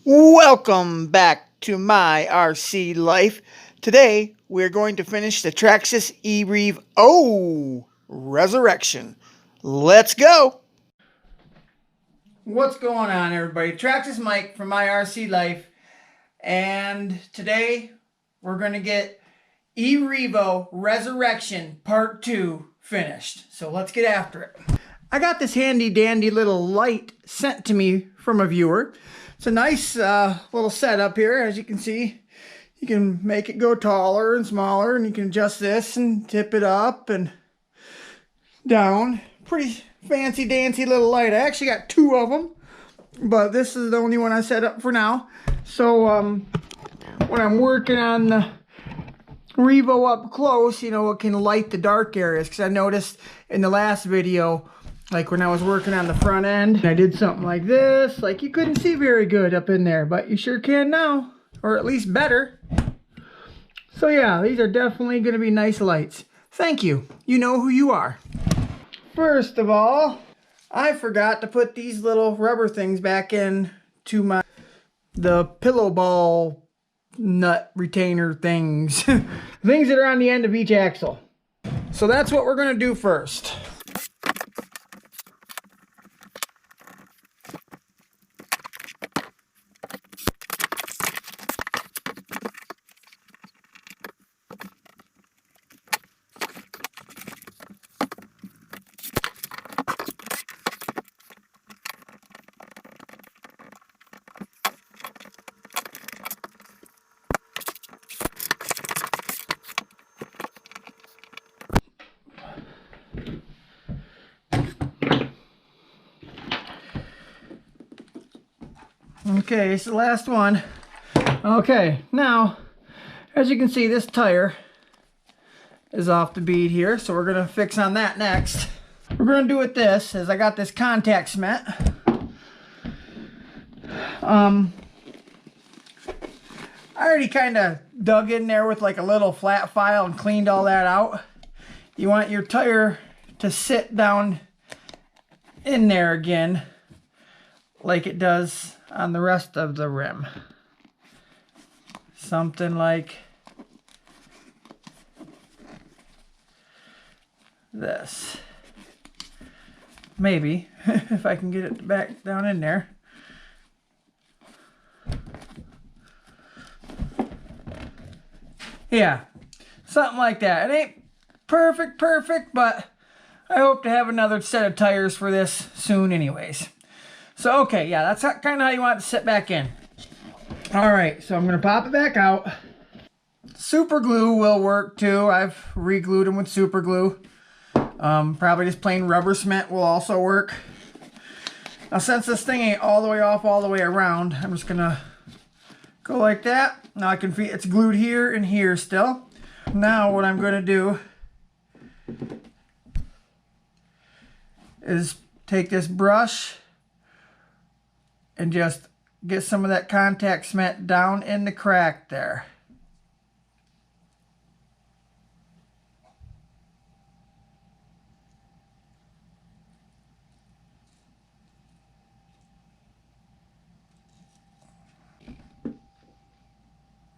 Welcome back to my RC life. Today we're going to finish the Traxxas E-Rev-OOOH Resurrection. Let's go! What's going on, everybody? Traxxas Mike from my RC life, and today we're going to get E-Revo Resurrection Part 2 finished. So let's get after it. I got this handy dandy little light sent to me from a viewer. It's a nice little setup here. As you can see, you can make it go taller and smaller, and you can adjust this and tip it up and down. Pretty fancy dancy little light. I actually got two of them, but this is the only one I set up for now. So when I'm working on the Revo up close, you know, it can light the dark areas, because I noticed in the last video, like when I was working on the front end, I did something like this, like you couldn't see very good up in there, but you sure can now, or at least better. So yeah, these are definitely going to be nice lights. Thank you. You know who you are. First of all, I forgot to put these little rubber things back in to the pillow ball nut retainer things. Things that are on the end of each axle. So that's what we're going to do first. Okay, it's the last one. Okay, now, as you can see, this tire is off the bead here, so we're going to fix on that next. We're going to do with this is I got this contact cement. I already kind of dug in there with like a little flat file and cleaned all that out. You want your tire to sit down in there again like it does on the rest of the rim. Something like this. Maybe, if I can get it back down in there. Yeah, something like that. It ain't perfect, but I hope to have another set of tires for this soon anyways. So, okay, yeah, that's kind of how you want it to sit back in. All right, so I'm going to pop it back out. Super glue will work too. I've re-glued them with super glue. Probably just plain rubber cement will also work. Now, since this thing ain't all the way off, all the way around, I'm just going to go like that. Now I can feel it's glued here and here still. Now what I'm going to do is take this brush and just get some of that contact cement down in the crack there.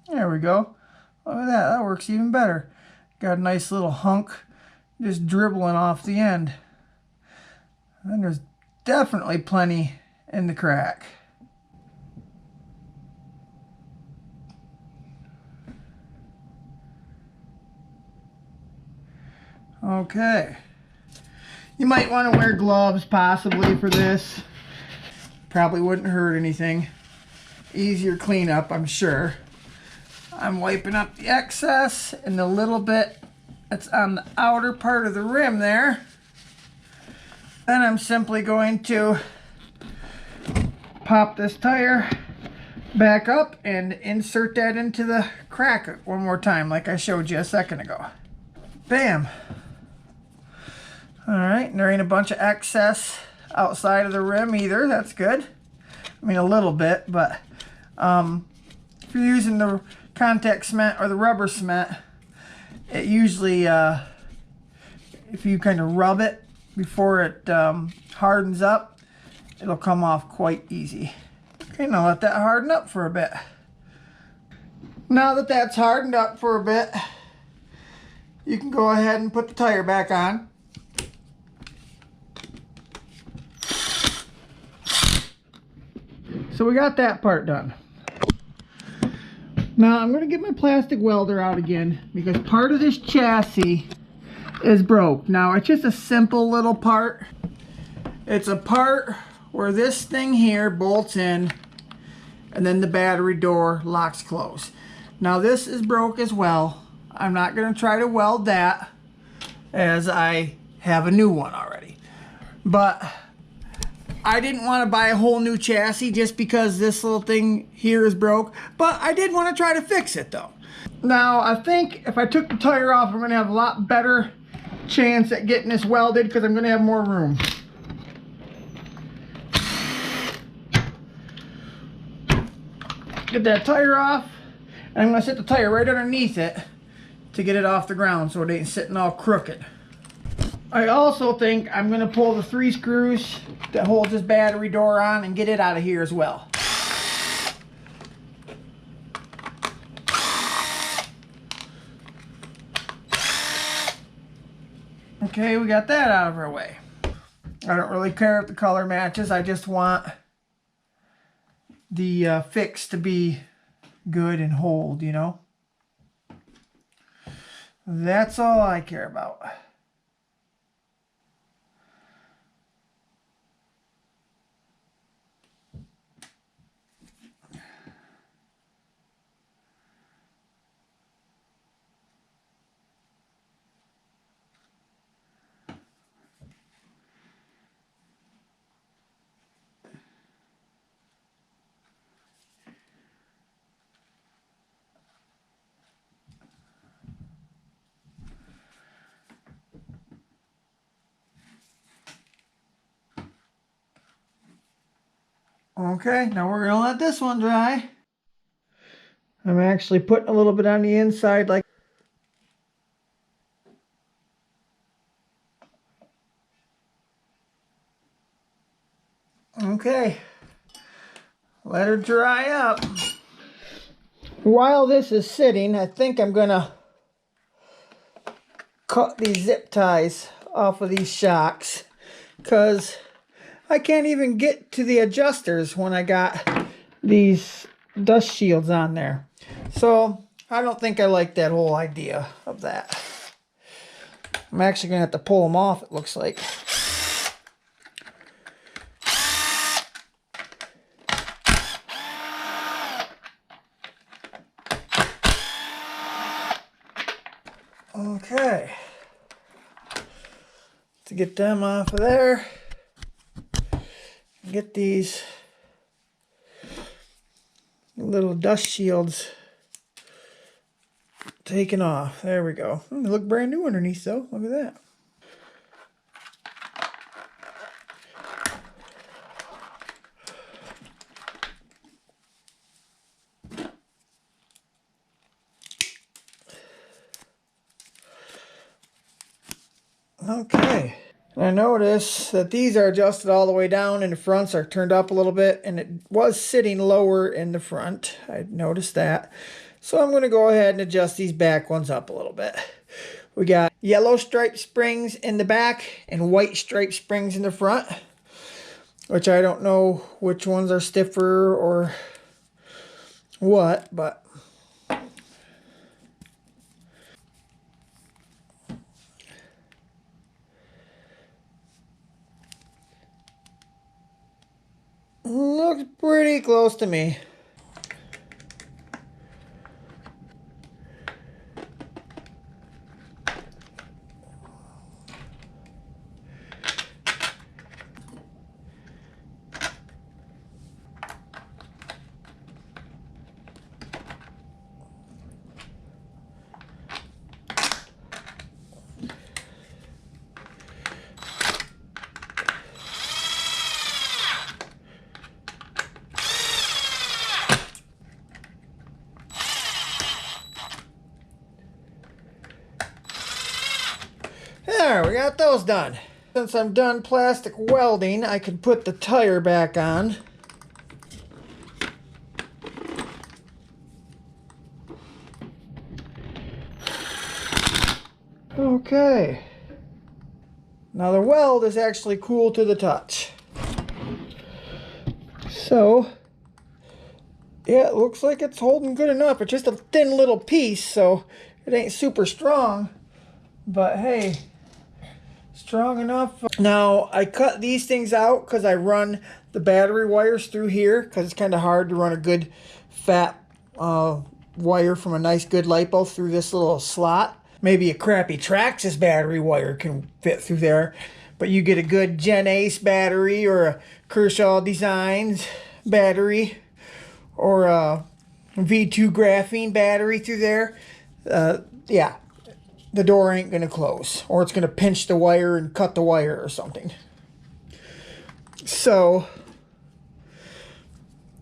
There we go. Look at that. That works even better. Got a nice little hunk just dribbling off the end. And there's definitely plenty in the crack. Okay. You might want to wear gloves possibly for this. Probably wouldn't hurt anything. Easier cleanup, I'm sure. I'm wiping up the excess and the little bit that's on the outer part of the rim there. Then I'm simply going to pop this tire back up and insert that into the crack one more time like I showed you a second ago. Bam! Alright, there ain't a bunch of excess outside of the rim either. That's good. I mean, a little bit, but if you're using the contact cement or the rubber cement, it usually, if you kind of rub it before it hardens up, it'll come off quite easy. Okay, now let that harden up for a bit. Now that that's hardened up for a bit, you can go ahead and put the tire back on. So we got that part done. Now I'm going to get my plastic welder out again because part of this chassis is broke. Now it's just a simple little part. It's a part where this thing here bolts in and then the battery door locks closed. Now this is broke as well. I'm not going to try to weld that as I have a new one already. But I didn't want to buy a whole new chassis just because this little thing here is broke. But I did want to try to fix it though. Now I think if I took the tire off, I'm going to have a lot better chance at getting this welded because I'm going to have more room. Get that tire off, and I'm going to set the tire right underneath it to get it off the ground so it ain't sitting all crooked. I also think I'm going to pull the 3 screws that hold this battery door on and get it out of here as well. Okay, we got that out of our way. I don't really care if the color matches, I just want the fix to be good and hold, you know. That's all I care about. Okay, now we're gonna let this one dry. I'm actually putting a little bit on the inside like. Okay, let her dry up. While this is sitting, I think I'm gonna cut these zip ties off of these shocks because I can't even get to the adjusters when I got these dust shields on there. So I don't think I like that whole idea of that. I'm actually gonna have to pull them off, it looks like. Okay, to get them off of there, get these little dust shields taken off. There we go. They look brand new underneath though. Look at that. Okay, and I notice that these are adjusted all the way down and the fronts are turned up a little bit, and it was sitting lower in the front. I noticed that. So I'm going to go ahead and adjust these back ones up a little bit. We got yellow striped springs in the back and white striped springs in the front, which I don't know which ones are stiffer or what, but looks pretty close to me. There, we got those done. Since I'm done plastic welding, I can put the tire back on. Okay. Now the weld is actually cool to the touch. So, yeah, it looks like it's holding good enough. It's just a thin little piece, so it ain't super strong. But hey, strong enough. Now, I cut these things out because I run the battery wires through here because it's kind of hard to run a good fat wire from a nice good LiPo through this little slot. Maybe a crappy Traxxas battery wire can fit through there, but you get a good Gen Ace battery or a Kershaw Designs battery or a V2 graphene battery through there. Yeah, the door ain't gonna close, or it's gonna pinch the wire and cut the wire or something. So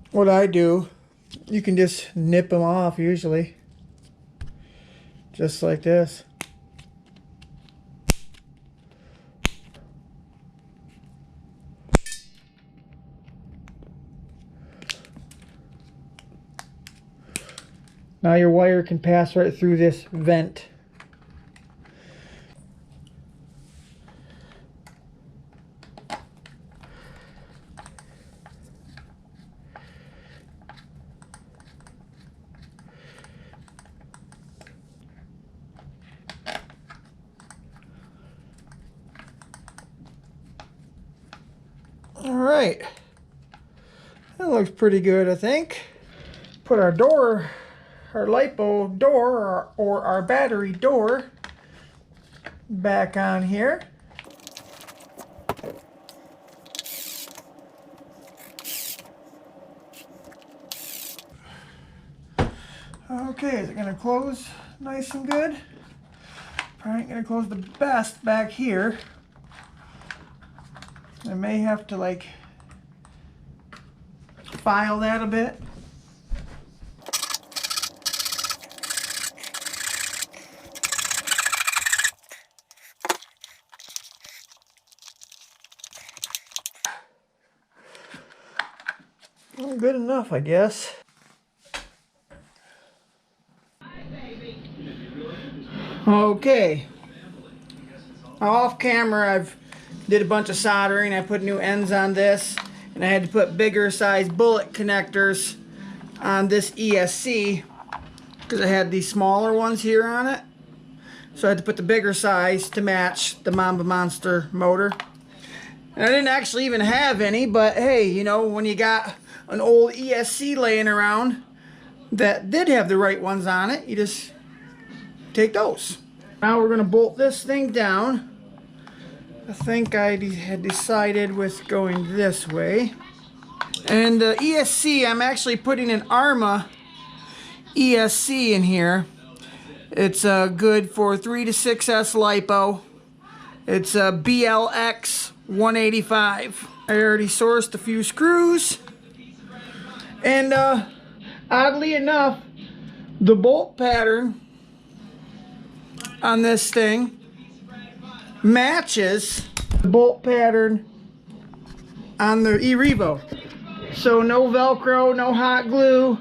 what I do, you can just nip them off usually. Just like this. Now your wire can pass right through this vent. Alright, that looks pretty good, I think. Put our door, our LiPo door, or our battery door back on here. Okay, is it going to close nice and good? Probably ain't going to close the best back here. I may have to like file that a bit. Well, good enough, I guess. Okay. Off camera, I've did a bunch of soldering. I put new ends on this, and I had to put bigger size bullet connectors on this ESC because I had these smaller ones here on it. So I had to put the bigger size to match the Mamba Monster motor. And I didn't actually even have any, but hey, you know, when you got an old ESC laying around that did have the right ones on it, you just take those. Now we're gonna bolt this thing down. I think I had decided with going this way. And the ESC, I'm actually putting an Arma ESC in here. It's good for 3 to 6S LiPo. It's a BLX 185. I already sourced a few screws. And oddly enough, the bolt pattern on this thing matches the bolt pattern on the E-Revo. So no Velcro, no hot glue.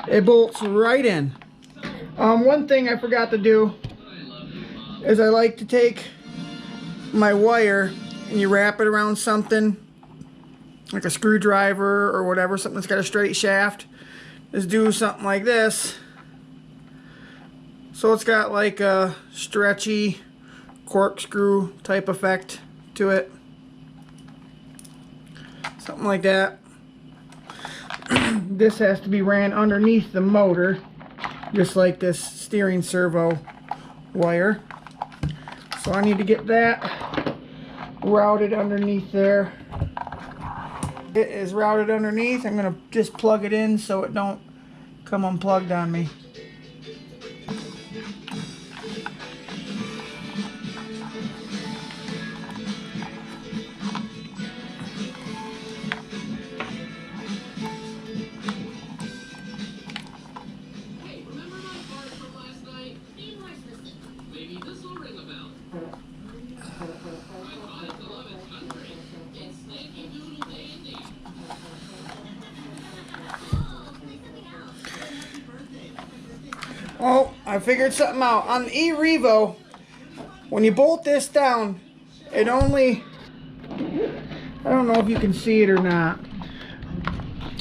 It bolts right in. One thing I forgot to do is I like to take my wire and you wrap it around something like a screwdriver or whatever, something that's got a straight shaft. Just do something like this. So it's got like a stretchy corkscrew type effect to it. Something like that. This has to be ran underneath the motor, just like this steering servo wire. So I need to get that routed underneath there. It is routed underneath. I'm going to just plug it in so it don't come unplugged on me. Oh, I figured something out. On the E-Revo, when you bolt this down, it only, I don't know if you can see it or not,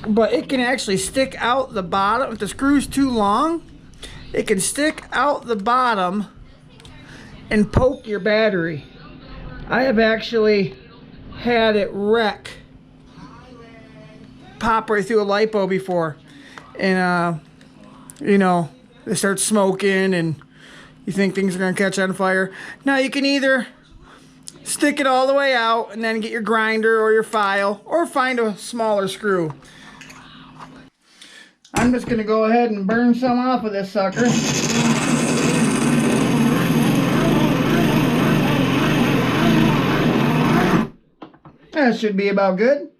but it can actually stick out the bottom. If the screw's too long, it can stick out the bottom and poke your battery. I have actually had it wreck, pop right through a lipo before, and you know, they start smoking and you think things are gonna catch on fire. Now you can either stick it all the way out and then get your grinder or your file, or find a smaller screw. I'm just gonna go ahead and burn some off of this sucker. That should be about good.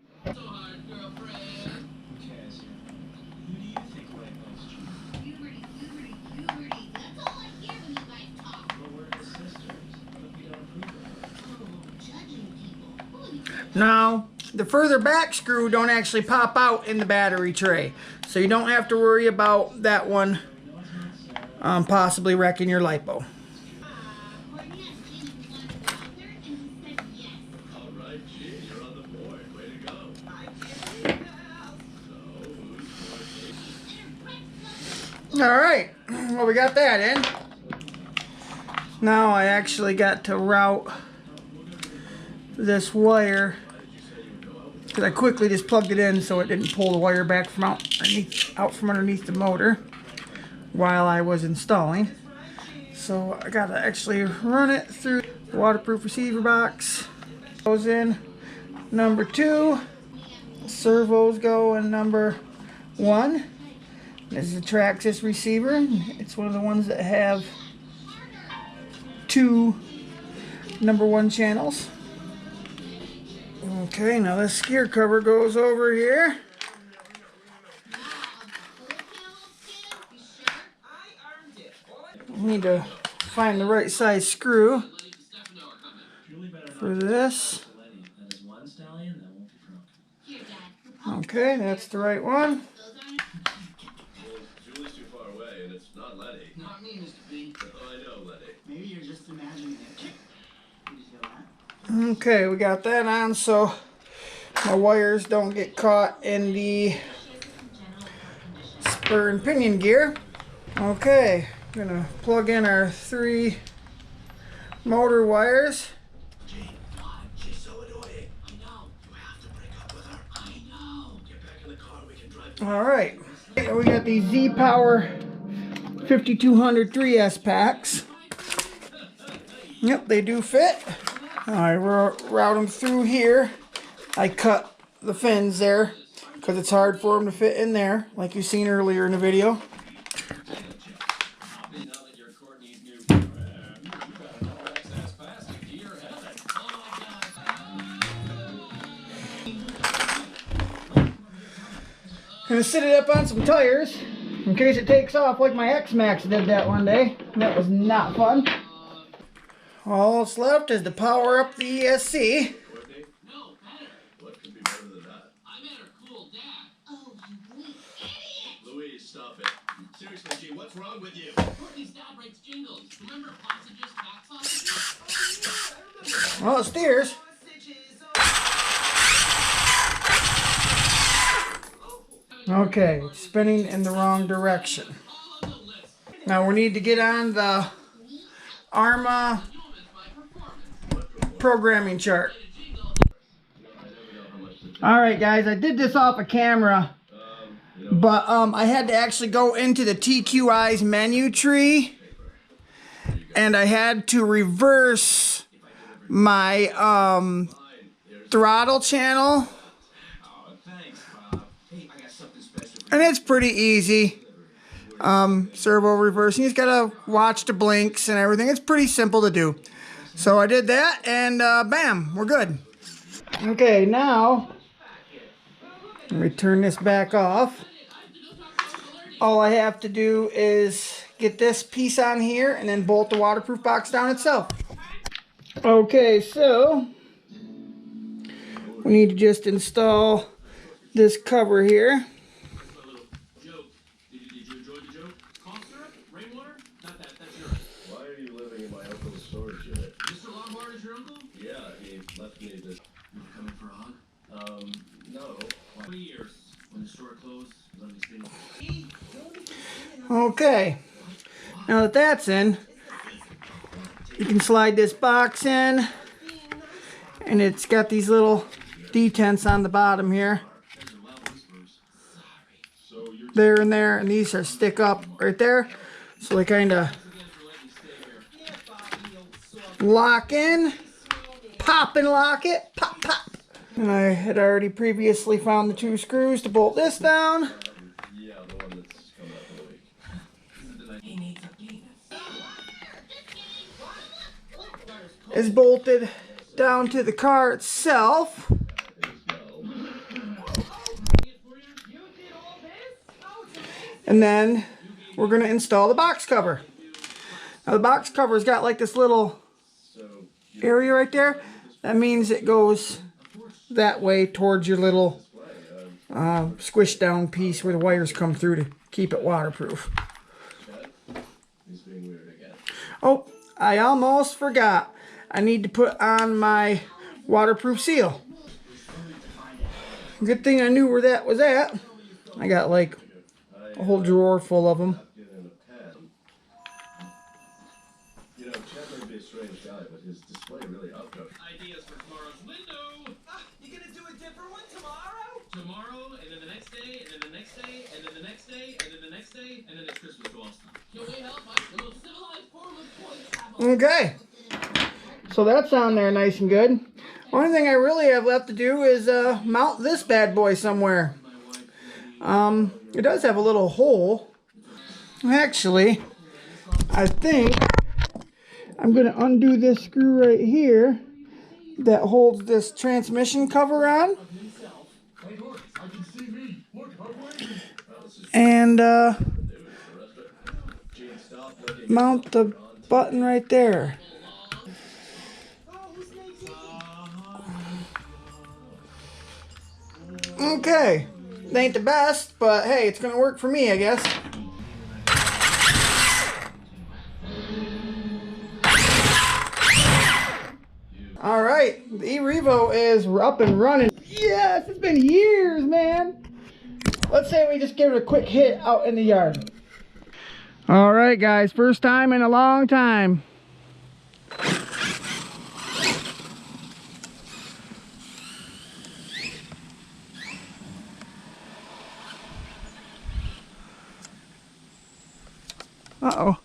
Now, the further back screw don't actually pop out in the battery tray, so you don't have to worry about that one possibly wrecking your lipo. Alright, well, we got that in. Now I actually got to route this wire, because I quickly just plugged it in so it didn't pull the wire back from out from underneath the motor while I was installing. So I got to actually run it through the waterproof receiver box. Goes in number 2. Servos go in number 1. This is a Traxxas receiver. It's one of the ones that have 2 number 1 channels. Okay, now this gear cover goes over here. We need to find the right size screw for this. Okay, that's the right one. Julie's too far away, and it's not Letty. Not me, Mr. B. Oh, I know, Letty. Maybe you're just imagining it. Did you feel that? Okay, we got that on so my wires don't get caught in the spur and pinion gear. Okay, I'm gonna plug in our 3 motor wires. Jane, she's so annoying. I know. You have to break up with her. I know. Get back in the car. We can drive. All right, we got these Z-Power 5200 3S packs. Yep, they do fit. I route them through here. I cut the fins there because it's hard for them to fit in there, like you seen earlier in the video. Gonna sit it up on some tires in case it takes off like my X-Max did that one day. That was not fun. All that's left is to power up the ESC. What could be better than that? I met her cool dad. Oh, you weak idiot! Louise, stop it. Seriously, G, what's wrong with you? Courtney's dad writes jingles. Remember Sausages, Back Sausages? Well, it steers. Okay, it's spinning in the wrong direction. Now we need to get on the ARMA programming chart. Alright guys, I did this off a camera, but I had to actually go into the TQI's menu tree, and I had to reverse my throttle channel. And it's pretty easy. Servo reversing. You just gotta watch the blinks and everything. It's pretty simple to do. So I did that, and bam, we're good. Okay, now let me turn this back off. All I have to do is get this piece on here and then bolt the waterproof box down itself. Okay, so we need to just install this cover here. Why are you living in my uncle's storage unit? Okay, now that that's in, you can slide this box in, and it's got these little detents on the bottom here. There and there, and these are stick up right there, so they kind of lock in, pop and lock it, pop, pop. And I had already previously found the 2 screws to bolt this down. Is bolted down to the car itself. And then we're going to install the box cover. Now the box cover's got like this little area right there. That means it goes that way towards your little squish down piece where the wires come through to keep it waterproof. Oh, I almost forgot. I need to put on my waterproof seal. Good thing I knew where that was at. I got like a whole drawer full of them. You know, Chad might be a strange guy, but his display really outgoes. Ideas for tomorrow's window. You gonna do a different one tomorrow? Tomorrow, and then the next day, and then the next day, and then the next day, and then the next day, and then it's Christmas to Austin. Can we help my little civilized form of toy travel? Okay. So that's on there nice and good. Only thing I really have left to do is mount this bad boy somewhere. It does have a little hole. Actually, I think I'm going to undo this screw right here that holds this transmission cover on. And mount the button right there. Okay, it ain't the best, but hey, it's gonna work for me, I guess. All right, the E-Revo is up and running. Yes, it's been years, man. Let's say we just give it a quick hit out in the yard. All right, guys, first time in a long time. Uh-oh.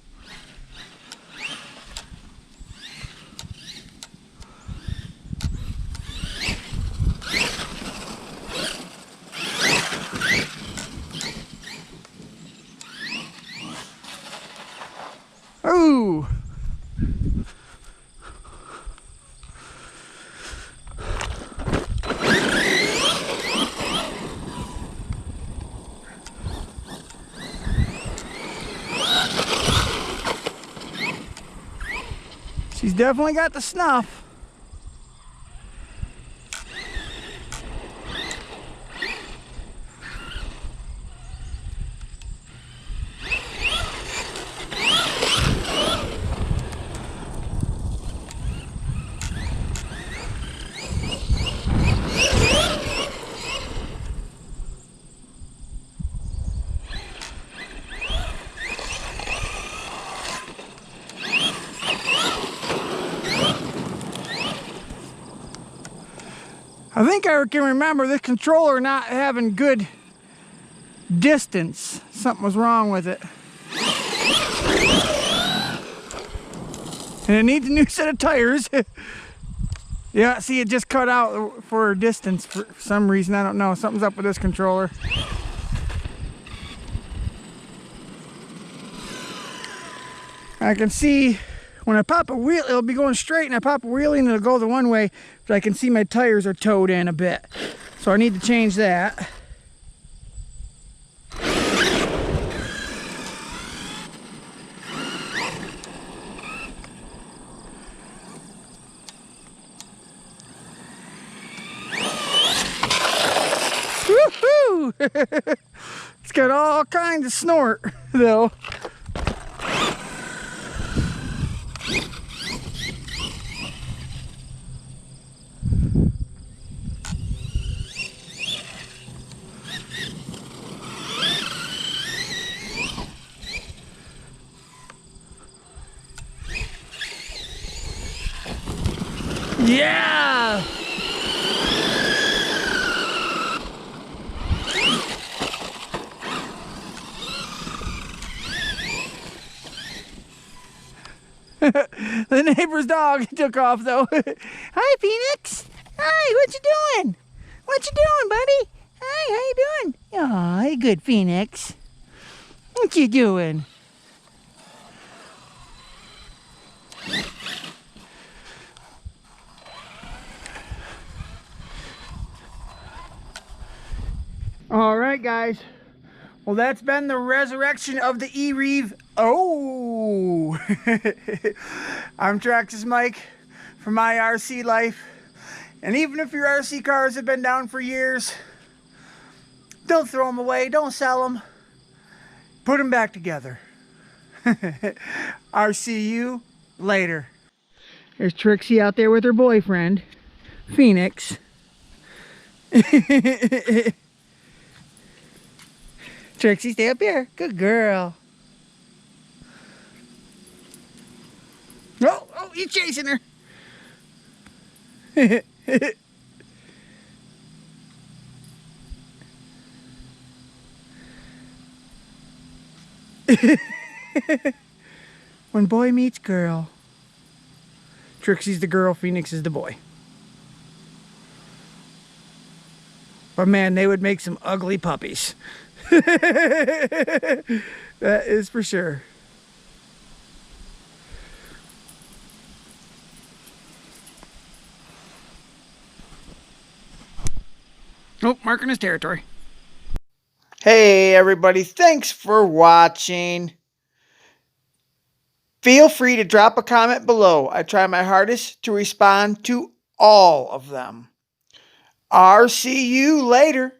Ooh. She's definitely got the snuff. I think I can remember this controller not having good distance. Something was wrong with it. And it needs a new set of tires. Yeah, see, it just cut out for distance for some reason. I don't know. Something's up with this controller. I can see when I pop a wheel, it'll be going straight, and I pop a wheelie and it'll go the one way, but I can see my tires are towed in a bit. So I need to change that. Woohoo! It's got all kinds of snort, though. Yeah! The neighbor's dog took off though. Hi, Phoenix. Hi, what you doing? What you doing, buddy? Hi, how you doing? Aw, good, Phoenix. What you doing? All right, guys. Well, that's been the resurrection of the E-Rev-OOOH. I'm Traxxas Mike from my RC life. And even if your RC cars have been down for years, don't throw them away. Don't sell them. Put them back together. I'll see you later. There's Trixie out there with her boyfriend, Phoenix. Trixie, stay up here. Good girl. Oh, he's chasing her. When boy meets girl. Trixie's the girl, Phoenix is the boy. But man, they would make some ugly puppies. That is for sure. Oh, marking his territory. Hey everybody, thanks for watching. Feel free to drop a comment below. I try my hardest to respond to all of them. I'll see you later.